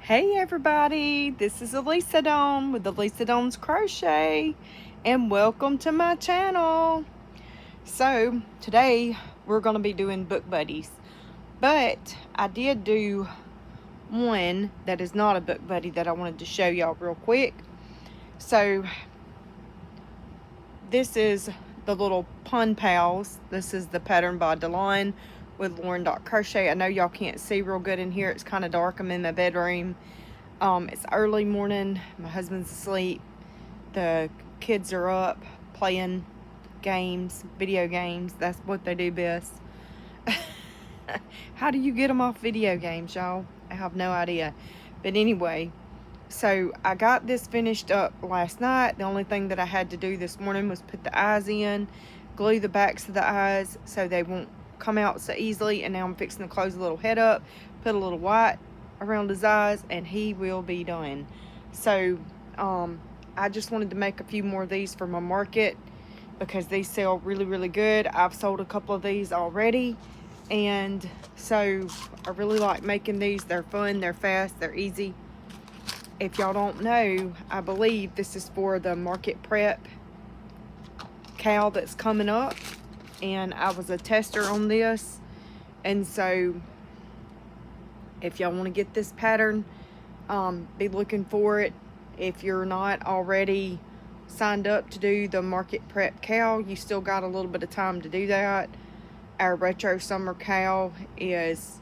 Hey everybody, this is Elisa Dawn with Elisa Dawn's Crochet, and welcome to my channel. So today we're going to be doing book buddies, but I did do one that is not a book buddy that I wanted to show y'all real quick. So this is the little Pun Pals. This is the pattern by Delon with Lauren.Crochet. I know y'all can't see real good in here. It's kind of dark. I'm in my bedroom. It's early morning. My husband's asleep. The kids are up playing games, video games. That's what they do best. How do you get them off video games, y'all? I have no idea. But anyway, so I got this finished up last night. The only thing that I had to do this morning was put the eyes in, glue the backs of the eyes so they won't come out so easily. And now I'm fixing to close the little head up, put a little white around his eyes, and he will be done. So I just wanted to make a few more of these for my market because these sell really good. I've sold a couple of these already, and so I really like making these. They're fun, they're fast, they're easy. If y'all don't know, I believe this is for the Market Prep cow that's coming up, and I was a tester on this. And so if y'all want to get this pattern, be looking for it. If you're not already signed up to do the Market Prep cow, you still got a little bit of time to do that. Our retro summer cow is,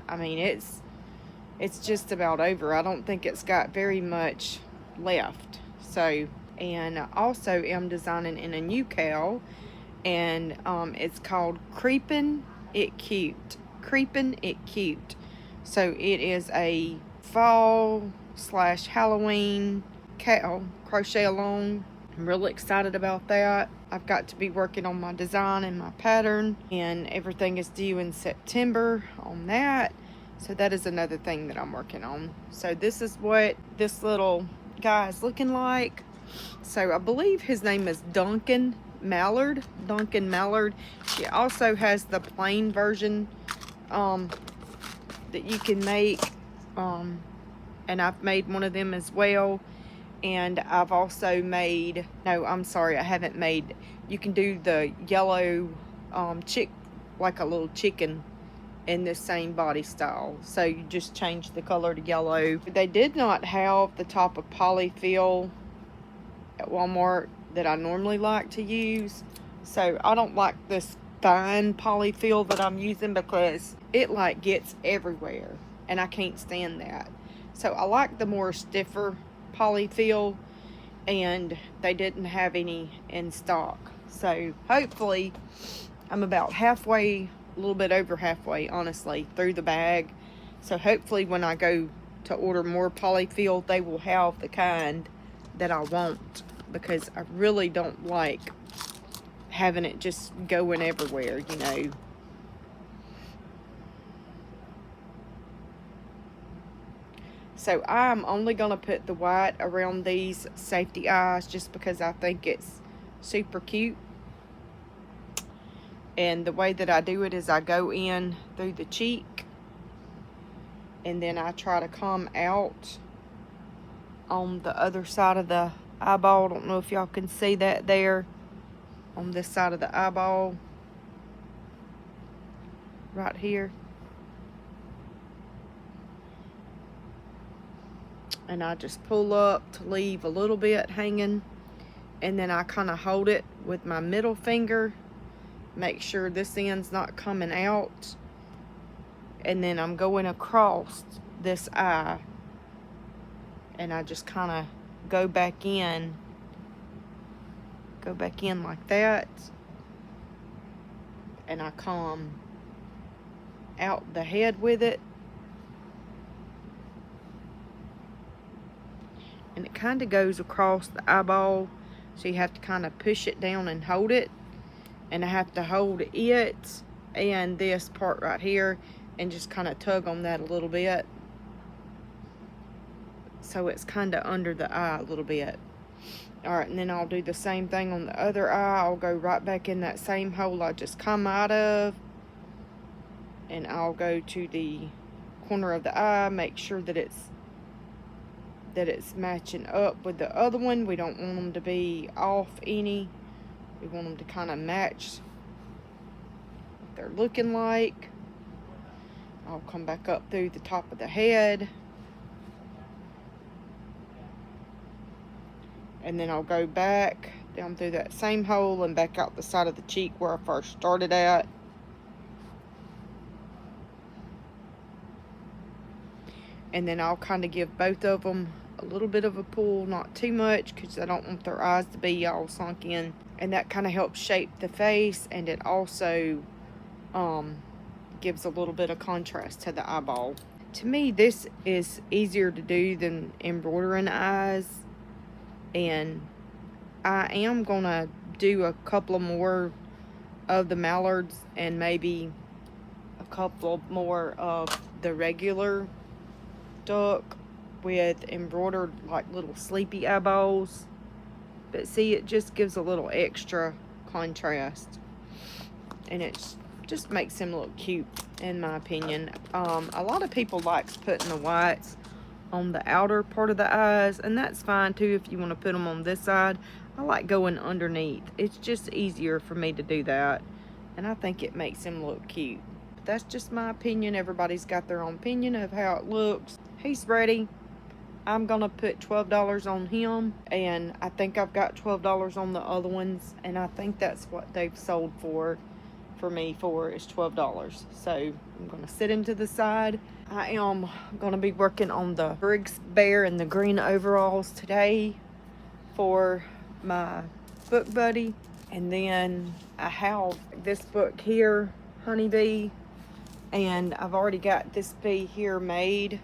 I mean, it's just about over. I don't think it's got very much left. So, and I also am designing in a new cow, and it's called Creepin' It Cute. Creepin' It Cute. So it is a fall / Halloween cow, crochet along. I'm really excited about that. I've got to be working on my design and my pattern, and everything is due in September on that. So that is another thing that I'm working on. So this is what this little guy is looking like. So I believe his name is Duncan Mallard. Duncan Mallard. She also has the plain version that you can make, and I've made one of them as well. And I've also made, no, I'm sorry, I haven't made, you can do the yellow like a little chicken in this same body style. So you just change the color to yellow. They did not have the type of polyfill at Walmart that I normally like to use. So I don't like this fine polyfill that I'm using because it like gets everywhere, and I can't stand that. So I like the more stiffer polyfill, and they didn't have any in stock. So hopefully I'm about halfway, a little bit over halfway honestly, through the bag. So hopefully when I go to order more polyfill, they will have the kind that I want, because I really don't like having it just going everywhere, you know. So I'm only going to put the white around these safety eyes just because I think it's super cute. And the way that I do it is I go in through the cheek, and then I try to come out on the other side of the eyeball. I don't know if y'all can see that there on this side of the eyeball right here. And I just pull up to leave a little bit hanging, and then I kind of hold it with my middle finger, make sure this end's not coming out, and then I'm going across this eye, and I just kind of go back in like that, and I come out the head with it. And it kind of goes across the eyeball, so you have to kind of push it down and hold it. And I have to hold it and this part right here and just kind of tug on that a little bit, so it's kind of under the eye a little bit. Alright, and then I'll do the same thing on the other eye. I'll go right back in that same hole I just come out of, and I'll go to the corner of the eye, make sure that it's that it's matching up with the other one. We don't want them to be off any. We want them to kind of match what they're looking like. I'll come back up through the top of the head. And then I'll go back down through that same hole and back out the side of the cheek where I first started at. And then I'll kind of give both of them a little bit of a pull, not too much, because I don't want their eyes to be all sunk in. And that kind of helps shape the face, and it also gives a little bit of contrast to the eyeball. To me, this is easier to do than embroidering eyes. And I am gonna do a couple more of the mallards and maybe a couple more of the regular duck with embroidered like little sleepy eyeballs. But see, it just gives a little extra contrast, and it just makes him look cute, in my opinion. A lot of people like putting the whites on the outer part of the eyes, and that's fine too if you want to put them on this side. I like going underneath. It's just easier for me to do that, and I think it makes him look cute. But that's just my opinion. Everybody's got their own opinion of how it looks. He's ready. I'm gonna put $12 on him, and I think I've got $12 on the other ones, and I think that's what they've sold for me for is $12. So I'm gonna sit him to the side. I am gonna be working on the Briggs bear in the green overalls today for my book buddy. And then I have this book here, Honeybee, and I've already got this bee here made.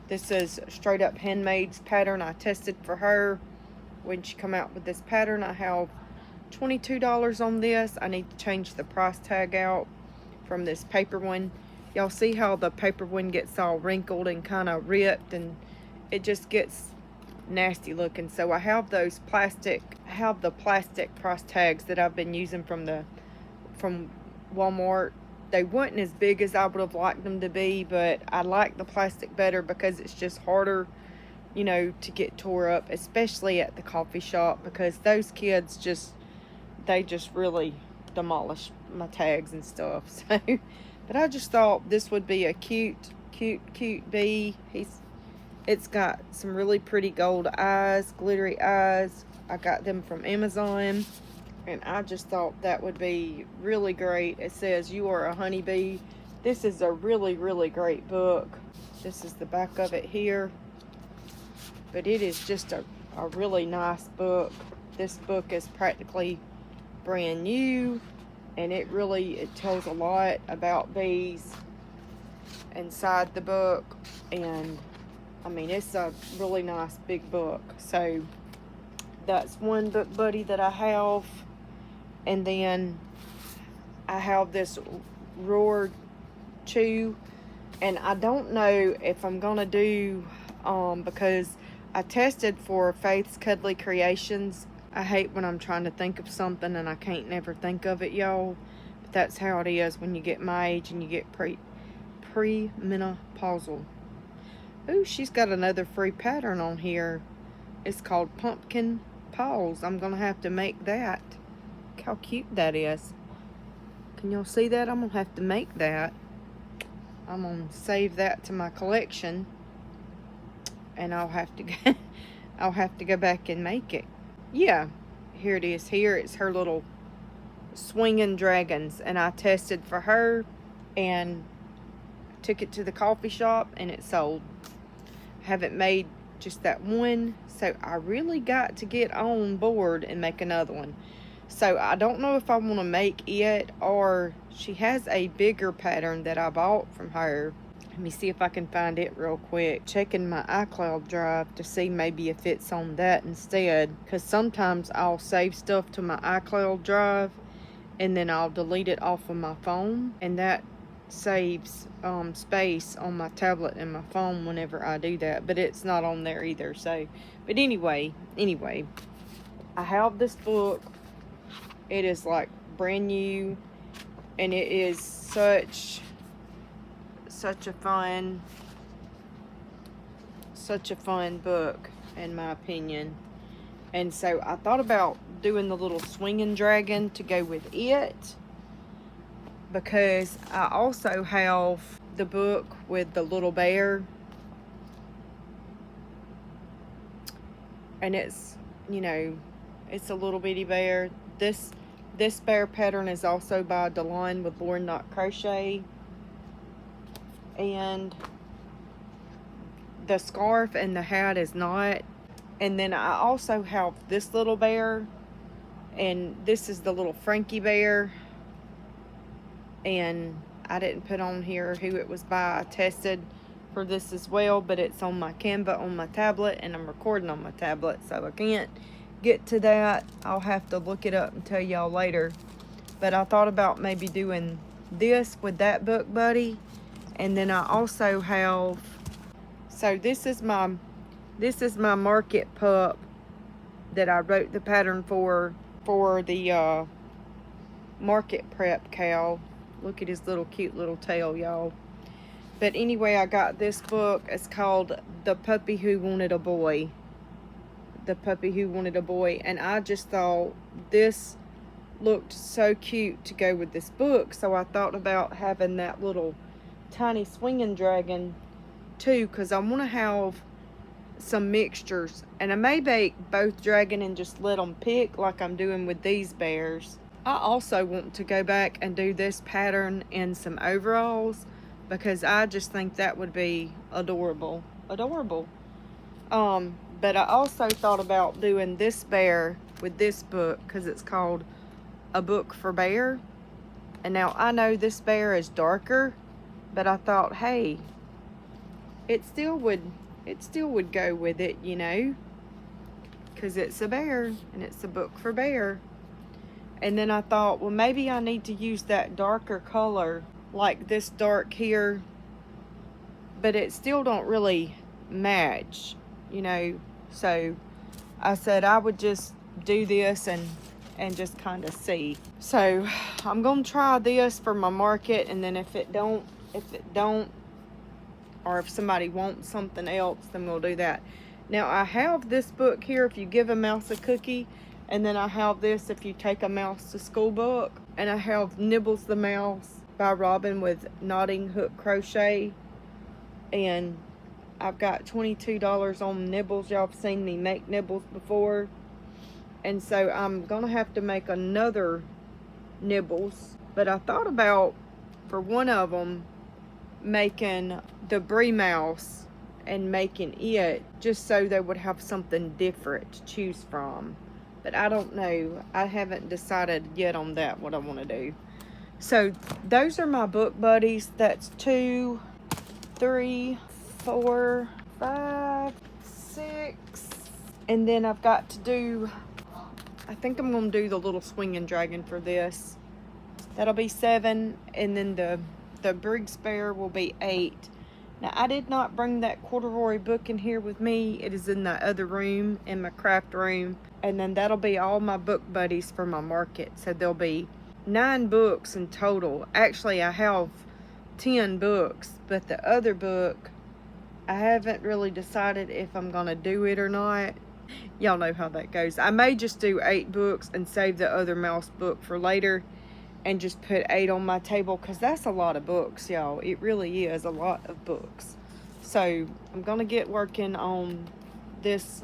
This is Straight Up Handmade's pattern I tested for her when she come out with this pattern. I have $22 on this. I need to change the price tag out from this paper one. Y'all see how the paper one gets all wrinkled and kind of ripped, and it just gets nasty looking. So I have those plastic, I have the plastic price tags that I've been using from Walmart. They weren't as big as I would have liked them to be, but I like the plastic better because it's just harder, you know, to get tore up, especially at the coffee shop, because those kids they just really demolish my tags and stuff. So, but I just thought this would be a cute bee. It's got some really pretty gold eyes, glittery eyes. I got them from Amazon, and I just thought that would be really great. It says You Are a Honeybee. This is a really great book. This is the back of it here, but it is just a really nice book. This book is practically brand new, and it tells a lot about bees inside the book. And I mean, it's a really nice big book. So that's one book buddy that I have. And then I have this Roar Chew, and I don't know if I'm gonna do because I tested for Faith's Cuddly Creations. I hate when I'm trying to think of something and I can't never think of it, y'all. But that's how it is when you get my age and you get premenopausal. Ooh, she's got another free pattern on here. It's called Pumpkin Paws. I'm gonna have to make that. Look how cute that is. Can y'all see that? I'm gonna have to make that. I'm gonna save that to my collection, and I'll have to go back and make it. Yeah, here it is. Here it's her little swinging dragons, and I tested for her and took it to the coffee shop, and it sold. I haven't made just that one, so I really got to get on board and make another one. So I don't know if I want to make it, or she has a bigger pattern that I bought from her. Let me see if I can find it real quick. Checking my iCloud drive to see maybe if it's on that instead, because sometimes I'll save stuff to my iCloud drive and then I'll delete it off of my phone, and that saves space on my tablet and my phone whenever I do that. But it's not on there either. So, but anyway, I have this book. It is like brand new, and it is such a fun such a fun book, in my opinion. And so I thought about doing the little swinging dragon to go with it, because I also have the book with the little bear. And it's, you know, it's a little bitty bear. This bear pattern is also by Delon with Lauren Knot Crochet. And the scarf and the hat is not. And then I also have this little bear. And this is the little Frankie bear. And I didn't put on here who it was by. I tested for this as well, but it's on my Canva on my tablet, and I'm recording on my tablet, so I can't get to that. I'll have to look it up and tell y'all later. But I thought about maybe doing this with that book buddy. And then I also have, so this is my Market Pup that I wrote the pattern for the Market Prep cow. Look at his little cute little tail, y'all. But anyway, I got this book. It's called The Puppy Who Wanted a Boy. The Puppy Who Wanted a Boy. And I just thought this looked so cute to go with this book. So I thought about having that little tiny swinging dragon too, because I want to have some mixtures. And I may bake both dragon and just let them pick like I'm doing with these bears. I also want to go back and do this pattern in some overalls, because I just think that would be adorable. Adorable. But I also thought about doing this bear with this book, because it's called A Book for Bear. And now I know this bear is darker, but I thought, hey, it still would go with it, you know, because it's a bear and it's a book for bear. And then I thought, well, maybe I need to use that darker color, like this dark here, but it still don't really match, you know. So I said I would just do this and just kind of see. So I'm gonna try this for my market, and then if it don't, or if somebody wants something else, then we'll do that. Now I have this book here, If You Give a Mouse a Cookie. And then I have this, If You Take a Mouse to School book. And I have Nibbles the Mouse by Robin with Knotting Hook Crochet. And I've got $22 on Nibbles. Y'all have seen me make Nibbles before. And so I'm going to have to make another Nibbles. But I thought about, for one of them, making the Brie Mouse and making it just so they would have something different to choose from. But I don't know. I haven't decided yet on that, what I want to do. So those are my book buddies. That's 2, 3, 4, 5, 6. And then I've got to do, I think I'm going to do the little swinging dragon for this. That'll be 7. And then the Briggs Bear will be 8. Now, I did not bring that corduroy book in here with me. It is in the other room, in my craft room. And then that'll be all my book buddies for my market. So there'll be 9 books in total. Actually, I have 10 books. But the other book, I haven't really decided if I'm going to do it or not. Y'all know how that goes. I may just do 8 books and save the other mouse book for later. And just put 8 on my table, because that's a lot of books, y'all. It really is a lot of books. So I'm gonna get working on this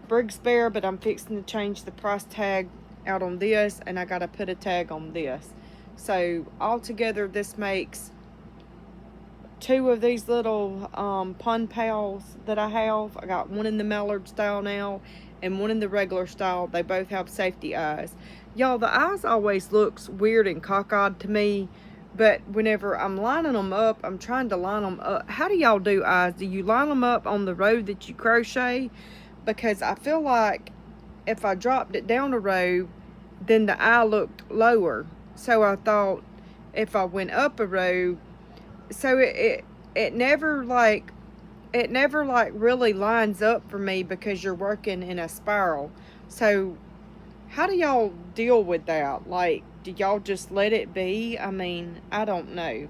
Briggs Bear, but I'm fixing to change the price tag out on this, and I gotta put a tag on this. So altogether, this makes 2 of these little pun pals that I have. I got one in the mallard style now and one in the regular style. They both have safety eyes. Y'all, the eyes always looks weird and cockeyed to me, but whenever I'm lining them up, I'm trying to line them up. How do y'all do eyes? Do you line them up on the row that you crochet? Because I feel like if I dropped it down a row, then the eye looked lower. So I thought if I went up a row, so it never like really lines up for me, because you're working in a spiral. So how do y'all deal with that? Like, do y'all just let it be? I mean, I don't know.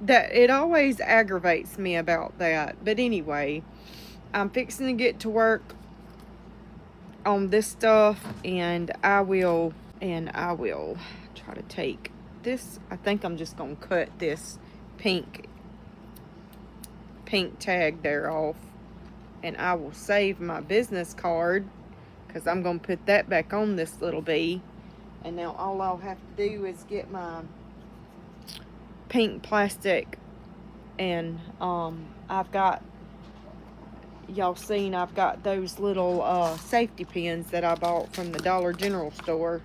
that it always aggravates me about that. But anyway, I'm fixing to get to work on this stuff, and I will try to take this. I think I'm just gonna cut this pink tag there off, and I will save my business card because I'm gonna put that back on this little bee. And now all I'll have to do is get my pink plastic, and I've got, y'all seen, I've got those little safety pins that I bought from the Dollar General store,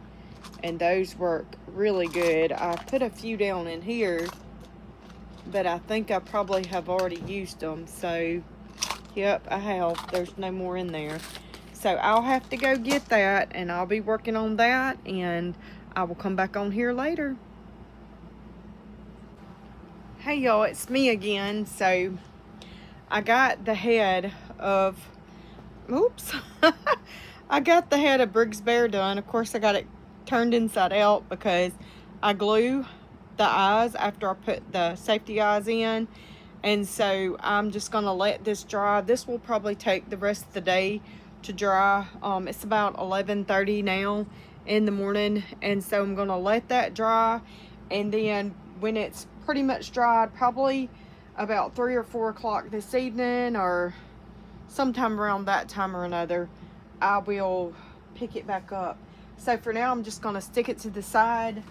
and those work really good. I put a few down in here, but I think I probably have already used them. So yep, I have. There's no more in there. So I'll have to go get that, and I'll be working on that, and I will come back on here later. Hey y'all, it's me again. So I got the head of, oops, I got the head of Briggs Bear done. Of course, I got it turned inside out because I glue the eyes after I put the safety eyes in. And so I'm just gonna let this dry. This will probably take the rest of the day to dry. It's about 11:30 now in the morning, and so I'm gonna let that dry, and then when it's pretty much dried, probably about 3 or 4 o'clock this evening, or sometime around that time or another, I will pick it back up. So for now, I'm just gonna stick it to the side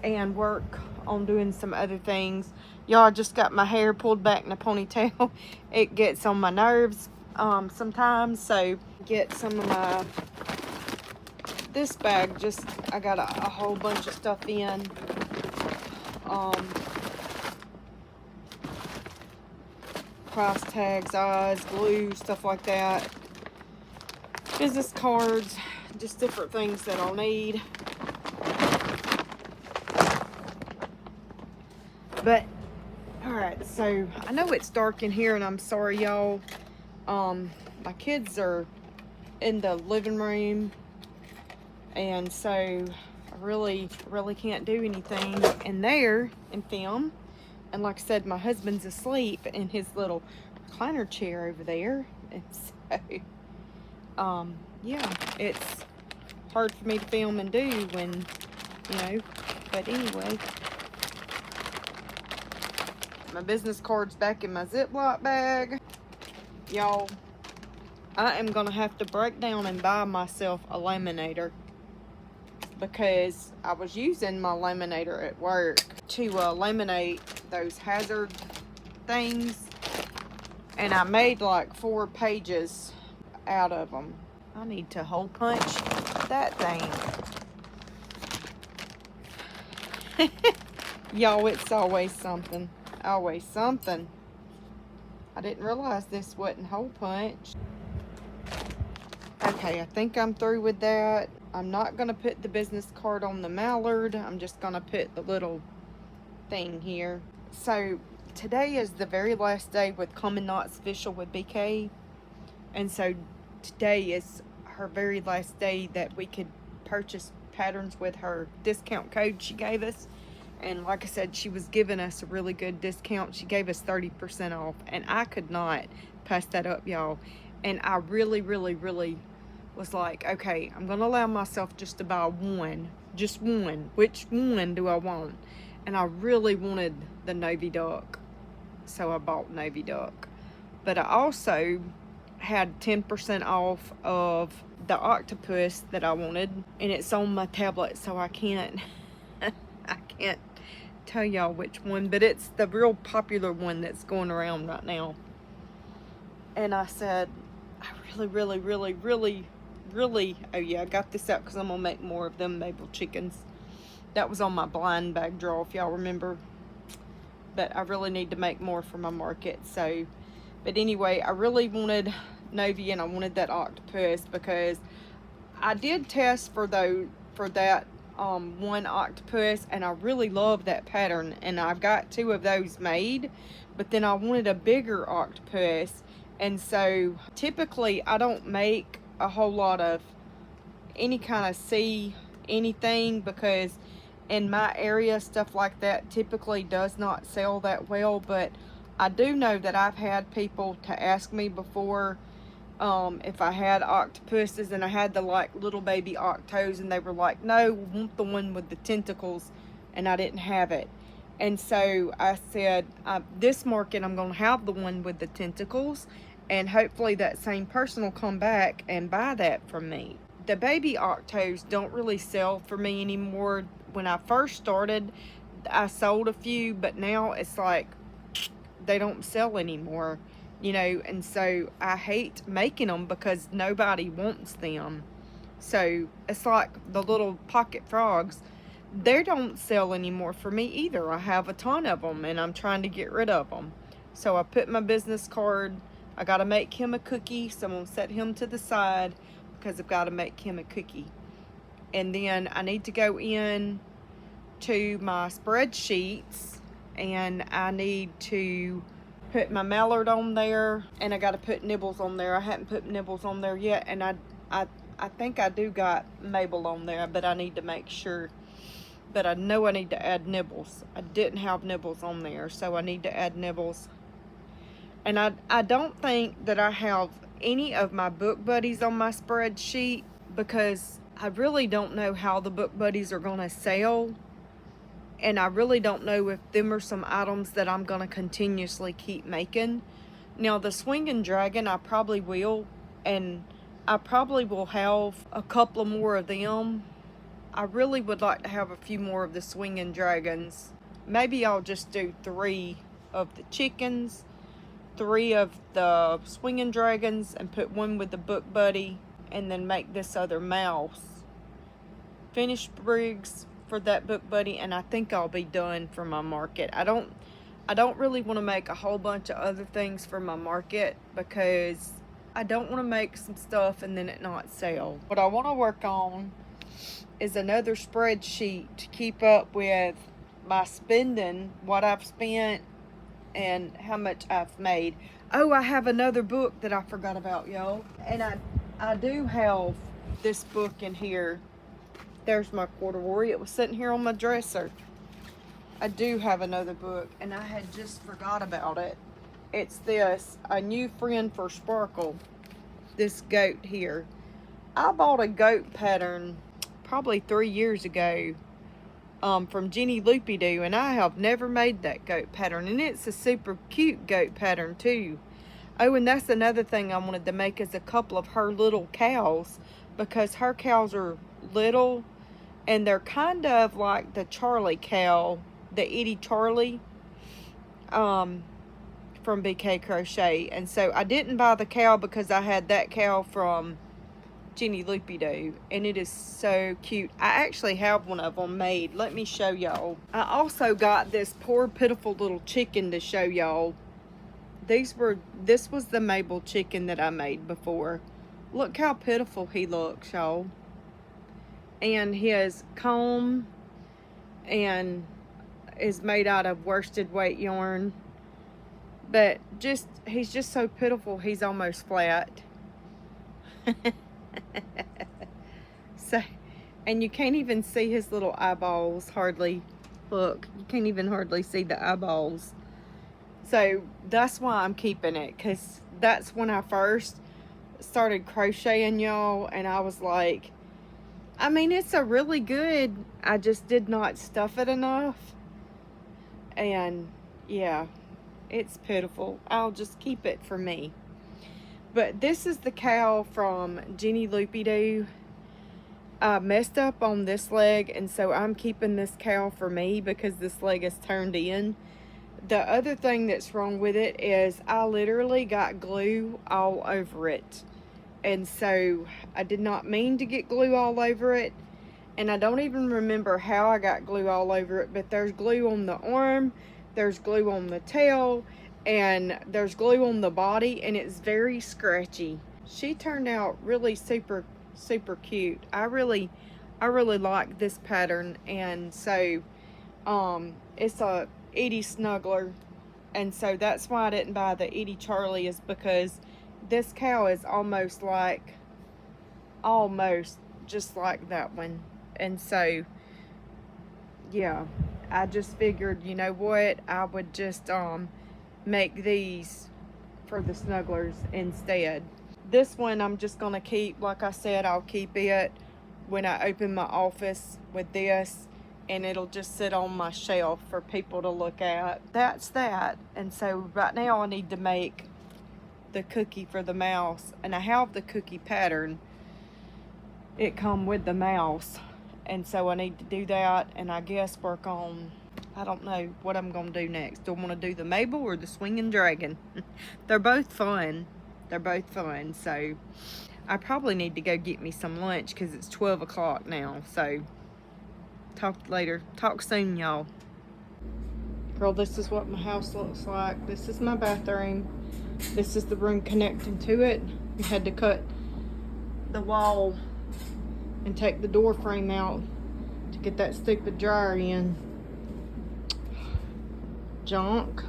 and work on doing some other things. Y'all, just got my hair pulled back in a ponytail. It gets on my nerves sometimes. So get some of my, this bag, just, I got a whole bunch of stuff in. Price tags, eyes, glue, stuff like that. Business cards, just different things that I'll need. But alright, so I know it's dark in here, and I'm sorry, y'all. My kids are in the living room, and so I really can't do anything in there and film. And like I said, my husband's asleep in his little recliner chair over there, and so yeah, it's hard for me to film and do when, you know. But anyway, my business card's back in my Ziploc bag. Y'all, I am gonna have to break down and buy myself a laminator, because I was using my laminator at work to laminate those hazard things, and I made like 4 pages out of them. I need to hole punch that thing. Y'all, it's always something. Always something. I didn't realize this wasn't hole punch. Okay, I think I'm through with that. I'm not gonna put the business card on the mallard. I'm just gonna put the little thing here. So today is the very last day with Common Knots Official with BK, and so today is her very last day that we could purchase patterns with her discount code she gave us. And like I said, she was giving us a really good discount. She gave us 30% off, and I could not pass that up, y'all. And I really was like, okay, I'm gonna allow myself just to buy one, just one. Which one do I want? And I really wanted the Navy Duck, so I bought Navy Duck. But I also had 10% off of the octopus that I wanted, and it's on my tablet, so I can't I can't tell y'all which one, but it's the real popular one that's going around right now. And I said, I really, oh yeah, I got this out because I'm gonna make more of them maple chickens. That was on my blind bag draw, if y'all remember. But I really need to make more for my market. So, but anyway, I really wanted Navy, and I wanted that octopus because I did test for that one octopus, and I really love that pattern, and I've got 2 of those made. But then I wanted a bigger octopus, and so typically I don't make a whole lot of any kind of sea anything, because in my area, stuff like that typically does not sell that well, but I do know that I've had people to ask me before if I had octopuses, and I had the like little baby octos, and they were like, no, we want the one with the tentacles, and I didn't have it. And so I said, this market I'm going to have the one with the tentacles, and hopefully that same person will come back and buy that from me. The baby octos don't really sell for me anymore. When I first started, I sold a few, but now it's like they don't sell anymore, you know, and so I hate making them because nobody wants them. So it's like the little pocket frogs, they don't sell anymore for me either. I have a ton of them and I'm trying to get rid of them. So I put my business card, I got to make him a cookie, so I'm going to set him to the side because I've got to make him a cookie. And then I need to go in to my spreadsheets, and I need to put my mallard on there, and I got to put Nibbles on there. I haven't put Nibbles on there yet, and I think I do got Mabel on there, but I need to make sure. But I know I need to add Nibbles. I didn't have Nibbles on there, so I need to add Nibbles. And I don't think that I have any of my book buddies on my spreadsheet, because I really don't know how the book buddies are going to sell. And I really don't know if them are some items that I'm going to continuously keep making. Now, the Swinging Dragon, I probably will. And I probably will have a couple more of them. I really would like to have a few more of the Swinging Dragons. Maybe I'll just do 3 of the chickens, 3 of the Swinging Dragons, and put 1 with the book buddy. And then make this other mouse. Finish Briggs for that book buddy, and I think I'll be done for my market. I don't really want to make a whole bunch of other things for my market, because I don't want to make some stuff and then it not sell. What I want to work on is another spreadsheet to keep up with my spending, what I've spent and how much I've made. Oh, I have another book that I forgot about, y'all. And I do have this book in here. There's my corduroy. It was sitting here on my dresser. I do have another book, and I had just forgot about it. It's this, A New Friend for Sparkle. This goat here. I bought a goat pattern probably 3 years ago from Jenny Loopy Doo, and I have never made that goat pattern, and it's a super cute goat pattern too. Oh, and that's another thing I wanted to make, is a couple of her little cows, because her cows are little and they're kind of like the Charlie cow, the Itty Charlie from BK Crochet. And so I didn't buy the cow because I had that cow from Jenny Loopy Doo, and it is so cute. I actually have one of them made. Let me show y'all. I also got this poor pitiful little chicken to show y'all. This was the Mabel chicken that I made before. Look how pitiful he looks, y'all. And his comb and is made out of worsted weight yarn. But he's just so pitiful, he's almost flat. So, and you can't even see his little eyeballs hardly. Look, you can't even hardly see the eyeballs. So that's why I'm keeping it, because that's when I first started crocheting, y'all, and I was like, I mean, it's a really good, I just did not stuff it enough. And yeah, it's pitiful. I'll just keep it for me. But this is the cow from Jenny Loopy Doo. I messed up on this leg, and so I'm keeping this cow for me because this leg is turned in. The other thing that's wrong with it is I literally got glue all over it. And so I did not mean to get glue all over it. And I don't even remember how I got glue all over it, but there's glue on the arm, there's glue on the tail, and there's glue on the body, and it's very scratchy. She turned out really super cute. I really like this pattern. And so it's a Edie Snuggler, and so that's why I didn't buy the Edie Charlie, is because this cow is almost just like that one. And so yeah, I just figured, you know what, I would just make these for the snugglers instead. This one I'm just gonna keep, like I said, I'll keep it when I open my office with this, and it'll just sit on my shelf for people to look at. That's that. And so right now I need to make the cookie for the mouse, and I have the cookie pattern. It come with the mouse, and so I need to do that, and I guess work on, I don't know what I'm gonna do next. Do I want to do the Mabel or the Swinging Dragon? They're both fun. They're both fun. So I probably need to go get me some lunch because it's 12 o'clock now. So talk later. Talk soon, y'all. Girl, this is what my house looks like. This is my bathroom. This is the room connecting to it. We had to cut the wall and take the door frame out to get that stupid dryer in. Junk.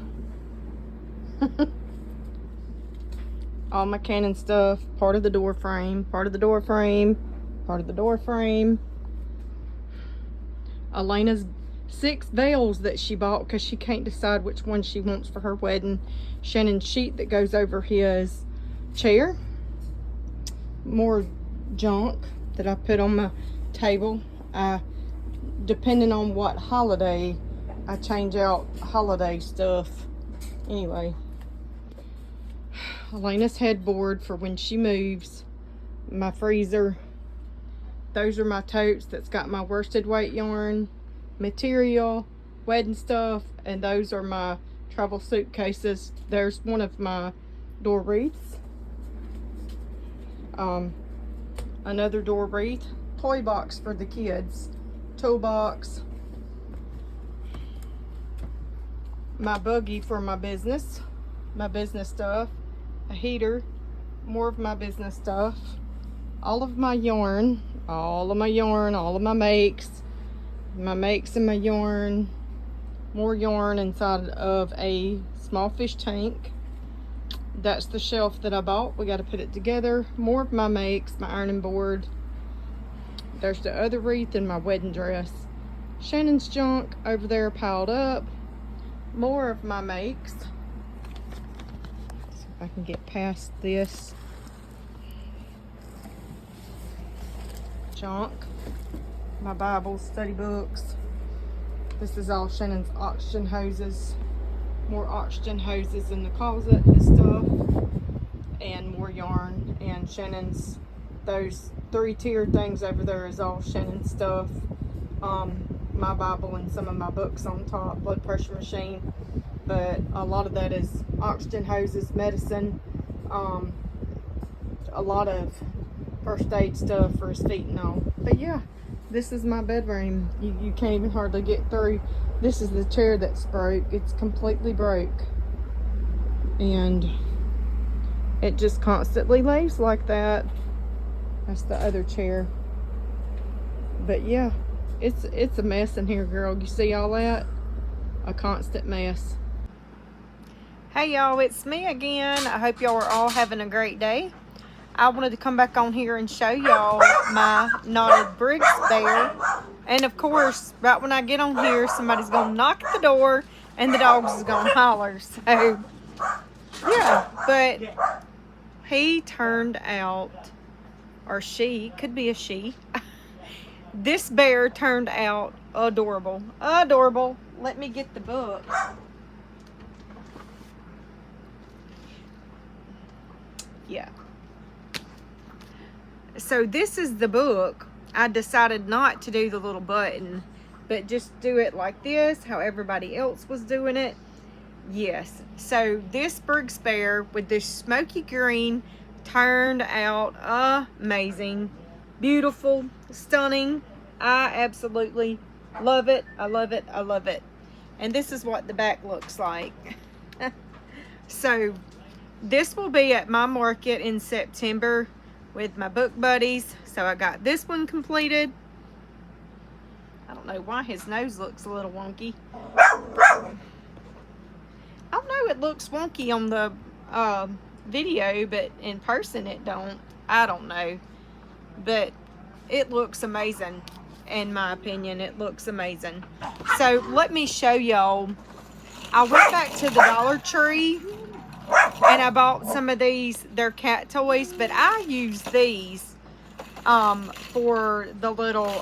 All my Canon stuff, part of the door frame, part of the door frame, part of the door frame. Elena's 6 veils that she bought because she can't decide which one she wants for her wedding. Shannon's sheet that goes over his chair. More junk that I put on my table. Depending on what holiday, I change out holiday stuff. Anyway, Elena's headboard for when she moves. My freezer. Those are my totes that's got my worsted weight yarn, material, wedding stuff, and those are my travel suitcases. There's one of my door wreaths. Another door wreath. Toy box for the kids. Toolbox. My buggy for my business stuff. A heater. More of my business stuff. All of my yarn. All of my makes. My makes and my yarn. More yarn inside of a small fish tank. That's the shelf that I bought. We got to put it together. More of my makes, my ironing board. There's the other wreath and my wedding dress. Shannon's junk over there piled up. More of my makes. See if I can get past this junk. My Bibles, study books. This is all Shannon's oxygen hoses. More oxygen hoses in the closet and stuff. And more yarn. And Shannon's, those 3-tiered things over there is all Shannon's stuff. My Bible and some of my books on top. Blood pressure machine. But a lot of that is oxygen hoses, medicine. A lot of first aid stuff for his feet and all. But yeah, this is my bedroom. You can't even hardly get through. This is the chair that's broke. It's completely broke. And it just constantly lays like that. That's the other chair. But yeah, it's a mess in here, girl. You see all that? A constant mess. Hey y'all, it's me again. I hope y'all are all having a great day. I wanted to come back on here and show y'all my knotted Briggs bear. And of course, right when I get on here, somebody's gonna knock at the door and the dogs is gonna holler. So yeah, but he turned out, or she, could be a she. This bear turned out adorable. Adorable. Let me get the book. Yeah. So this is the book. I decided not to do the little button, but just do it like this, how everybody else was doing it. Yes. So this Briggs bear with this smoky green turned out amazing. Beautiful, stunning. I absolutely love it. I love it. I love it. And this is what the back looks like. So this will be at my market in September with my book buddies. So I got this one completed. I don't know why his nose looks a little wonky. I don't know, it looks wonky on the video, but in person it don't. I don't know. But it looks amazing. in my opinion. It looks amazing. So let me show y'all. I went back to the Dollar Tree and I bought some of these. They're cat toys, but I use these for the little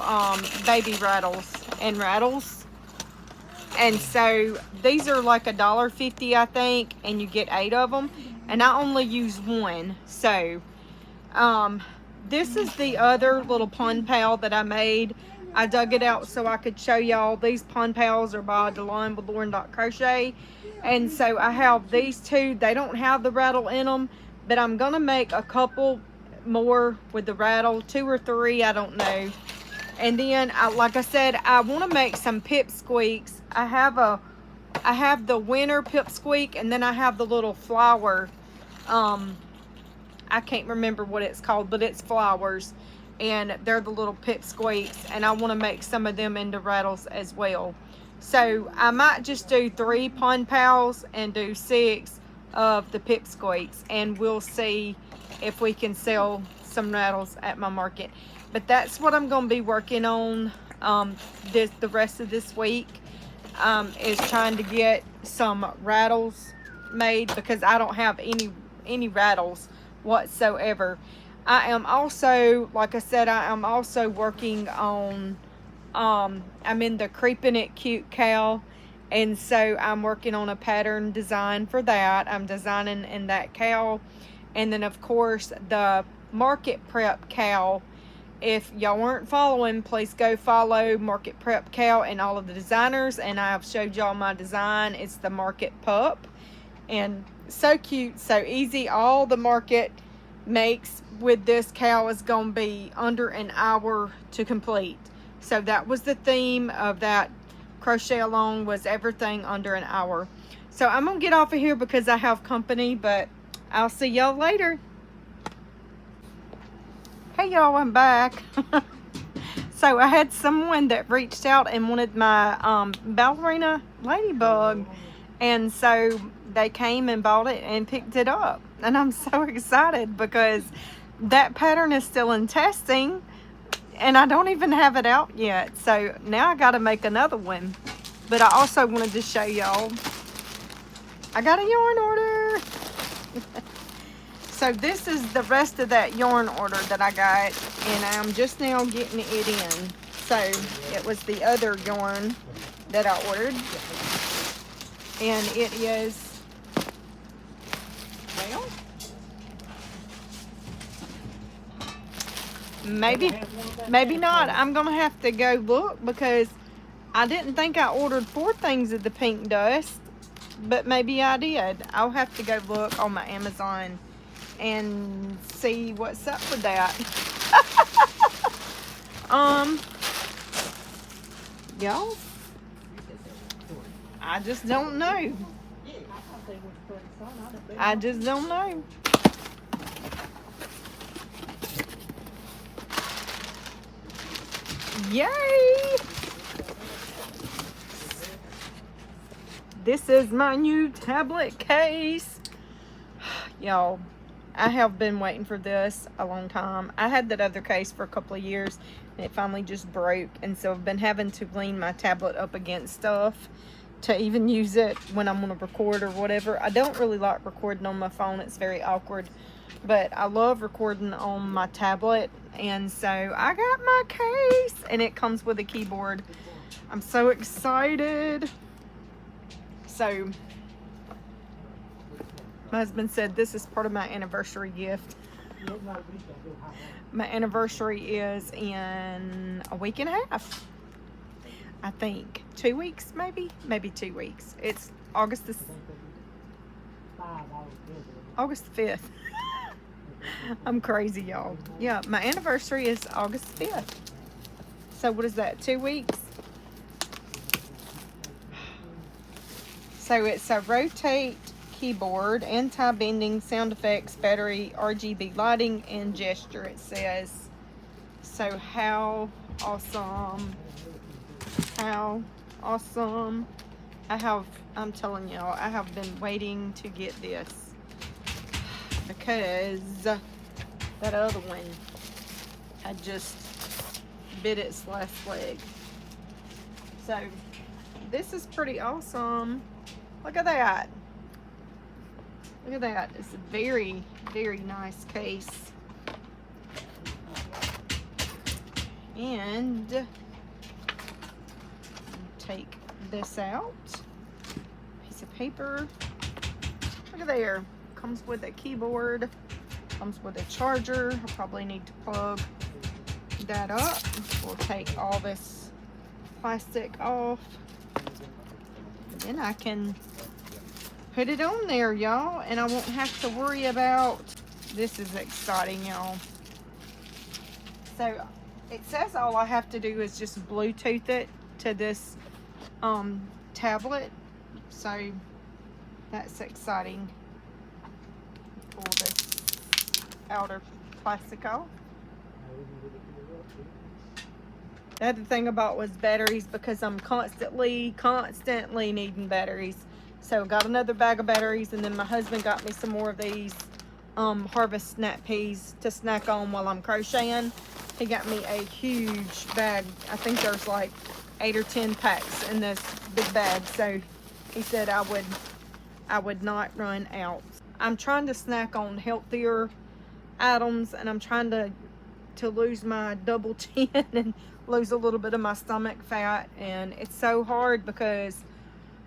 baby rattles and rattles. And so these are like $1.50, I think, and you get 8 of them. And I only use one. So this is the other little pond pal that I made. I dug it out so I could show y'all. These pond pals are by Delon with Lauren.crochet. And so I have these two. They don't have the rattle in them, but I'm going to make a couple more with the rattle. 2 or 3, I don't know. And then, like I said, I want to make some pipsqueaks. I have the winter pipsqueak, and then I have the little flower. I can't remember what it's called, but it's flowers. And they're the little pipsqueaks. And I want to make some of them into rattles as well. So I might just do 3 pond pals and do 6 of the pipsqueaks. And we'll see if we can sell some rattles at my market. But that's what I'm going to be working on the rest of this week, is trying to get some rattles made, because I don't have any rattles whatsoever. I am also, like I said, I am also working on, I'm in the Creeping It Cute cowl, and so I'm working on a pattern design for that. I'm designing in that cowl. And then, of course, the Market Prep cowl. If y'all weren't following, please go follow Market Prep cowl and all of the designers. And I've showed y'all my design. It's the Market Pup. And so cute, so easy. All the Market makes with this cowl is going to be under an hour to complete. So that was the theme of that crochet along, was everything under an hour. So I'm going to get off of here because I have company, but I'll see y'all later. Hey y'all, I'm back. So I had someone that reached out and wanted my ballerina ladybug, and so they came and bought it and picked it up, and I'm so excited because that pattern is still in testing and I don't even have it out yet. So now I got to make another one. But I also wanted to show y'all I got a yarn order. So this is the rest of that yarn order that I got, and I'm just now getting it in. So it was the other yarn that I ordered, and it is, well, maybe not. I'm gonna have to go look, because I didn't think I ordered 4 things of the pink dust, but maybe I did. I'll have to go look on my Amazon and see what's up with that. Y'all, I just don't know. I just don't know. Yay! This is my new tablet case. Y'all, I have been waiting for this a long time. I had that other case for a couple of years, and it finally just broke. And so I've been having to lean my tablet up against stuff to even use it when I'm going to record or whatever. I don't really like recording on my phone. It's very awkward. But I love recording on my tablet. And so I got my case, and it comes with a keyboard. I'm so excited. So my husband said this is part of my anniversary gift. My anniversary is in a week and a half, I think. 2 weeks, maybe 2 weeks. It's August the 5th. I'm crazy, y'all. Yeah, my anniversary is August 5th. So what is that, 2 weeks? So it's a rotate keyboard, anti-bending, sound effects, battery, RGB lighting, and gesture, it says. So how awesome. How awesome. I'm telling y'all, I have been waiting to get this, because that other one, I just bit its last leg. So this is pretty awesome. Look at that. Look at that. It's a very, very nice case. And take this out. Piece of paper. Look at there. Comes with a keyboard. Comes with a charger. I probably need to plug that up. We'll take all this plastic off. And then I can put it on there, y'all, and I won't have to worry about, this is exciting, y'all. So it says all I have to do is just Bluetooth it to this tablet. So that's exciting. Pull this outer plastic off. The other thing about was batteries, because I'm constantly needing batteries. So got another bag of batteries, and then my husband got me some more of these Harvest Snap Peas to snack on while I'm crocheting. He got me a huge bag. I think there's like 8 or 10 packs in this big bag. So he said I would not run out. I'm trying to snack on healthier items, and I'm trying to lose my double chin and lose a little bit of my stomach fat. And it's so hard because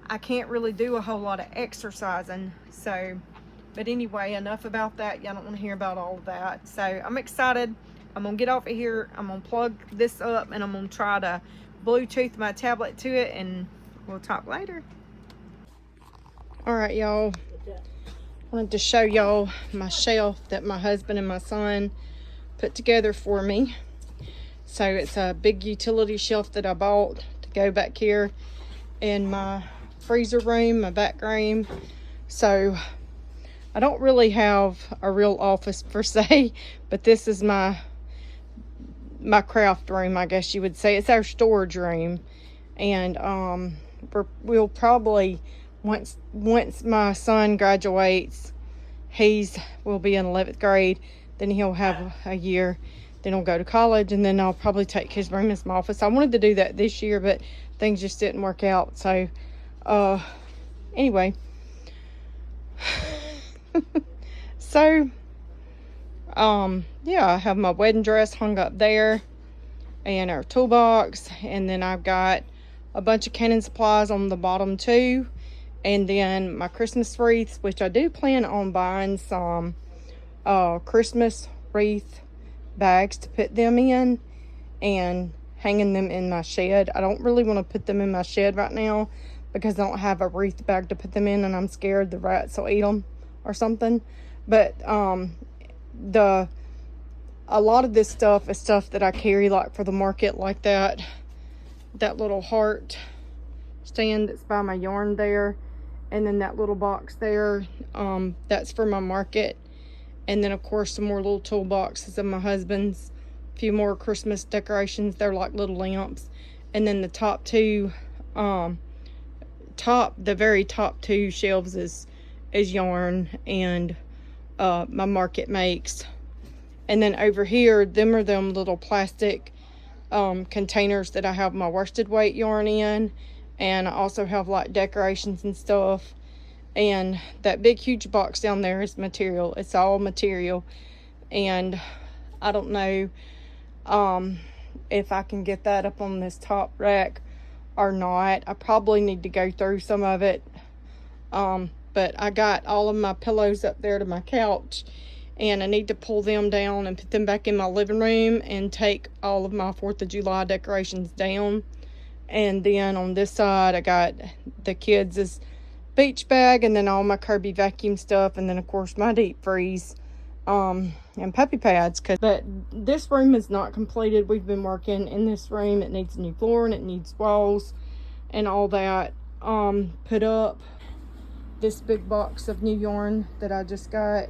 I can't really do a whole lot of exercising. So, but anyway, enough about that. Y'all don't want to hear about all of that. So I'm excited. I'm gonna get off of here. I'm gonna plug this up, and I'm gonna try to Bluetooth my tablet to it, and we'll talk later. All right, y'all. I wanted to show y'all my shelf that my husband and my son put together for me. So it's a big utility shelf that I bought to go back here in my freezer room, my back room. So I don't really have a real office per se, but this is my craft room, I guess you would say. It's our storage room. And we'll probably, once my son graduates, will be in 11th grade, then he'll have a year, then he'll go to college, and then I'll probably take his room as my office. I wanted to do that this year, but things just didn't work out. So anyway, so yeah, I have my wedding dress hung up there, and our toolbox, and then I've got a bunch of canning supplies on the bottom too, and then my Christmas wreaths, which I do plan on buying some Christmas wreath bags to put them in and hanging them in my shed. I don't really want to put them in my shed right now because I don't have a wreath bag to put them in, and I'm scared the rats will eat them or something. But a lot of this stuff is stuff that I carry like for the market, like that little heart stand that's by my yarn there, and then that little box there, that's for my market. And then of course some more little toolboxes of my husband's, a few more Christmas decorations. They're like little lamps. And then the top two, the very top two shelves is yarn and my market makes. And then over here, them are them little plastic containers that I have my worsted weight yarn in, and I also have like decorations and stuff. And that big huge box down there is material. It's all material, and I don't know if I can get that up on this top rack or not. I probably need to go through some of it, but I got all of my pillows up there to my couch, and I need to pull them down and put them back in my living room and take all of my 4th of July decorations down. And then on this side I got the kids' beach bag, and then all my Kirby vacuum stuff, and then of course my deep freeze and puppy pads. But this room is not completed. We've been working in this room. It needs new flooring, it needs walls and all that put up. This big box of new yarn that I just got,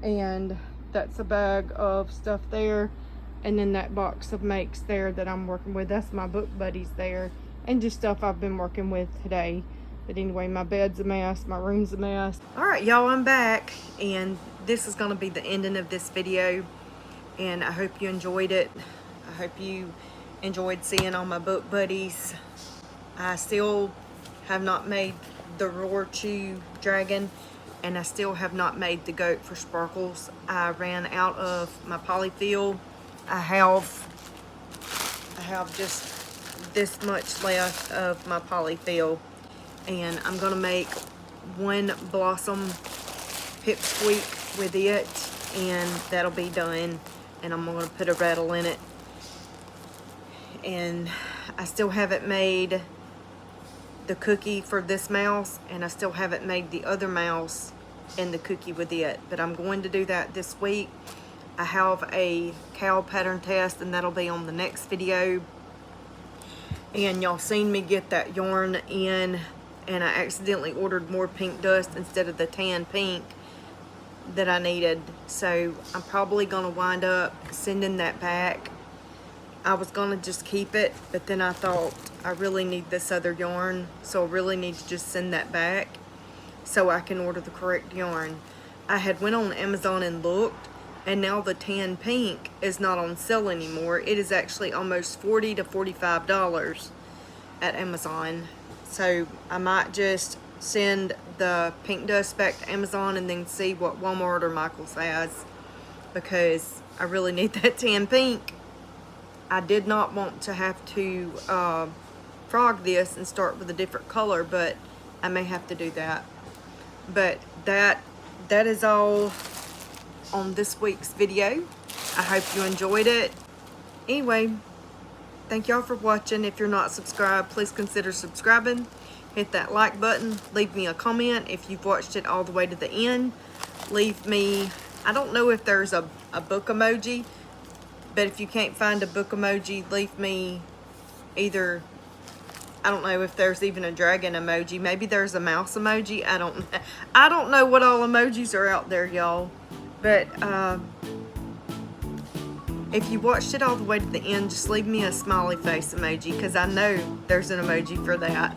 and that's a bag of stuff there. And then that box of makes there that I'm working with, that's my book buddies there, and just stuff I've been working with today. But anyway, my bed's a mess, my room's a mess. All right, y'all, I'm back, and this is gonna be the ending of this video, and I hope you enjoyed it. I hope you enjoyed seeing all my book buddies. I still have not made the Roar Chew Dragon, and I still have not made the goat for Sparkles. I ran out of my polyfill. I have just this much left of my polyfill, and I'm gonna make one blossom pipsqueak with it, and that'll be done. And I'm gonna put a rattle in it. And I still haven't made the cookie for this mouse, and I still haven't made the other mouse and the cookie with it, but I'm going to do that this week. I have a cow pattern test, and that'll be on the next video. And y'all seen me get that yarn in, and I accidentally ordered more pink dust instead of the tan pink that I needed, so I'm probably gonna wind up sending that back. I was gonna just keep it, but then I thought I really need this other yarn, so I really need to just send that back so I can order the correct yarn. I had went on Amazon and looked, and now the tan pink is not on sale anymore. It is actually almost $40 to $45 at Amazon. So I might just send the pink dust back to Amazon and then see what Walmart or Michael's has, because I really need that tan pink. I did not want to have to frog this and start with a different color, but I may have to do that. But that is all on this week's video. I hope you enjoyed it. Anyway, thank y'all for watching. If you're not subscribed, please consider subscribing. Hit that like button. Leave me a comment if you've watched it all the way to the end. Leave me, I don't know if there's a book emoji, but if you can't find a book emoji, leave me either, I don't know if there's even a dragon emoji. Maybe there's a mouse emoji. I don't know what all emojis are out there, y'all. But if you watched it all the way to the end, just leave me a smiley face emoji, because I know there's an emoji for that.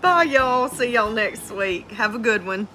Bye, y'all. See y'all next week. Have a good one.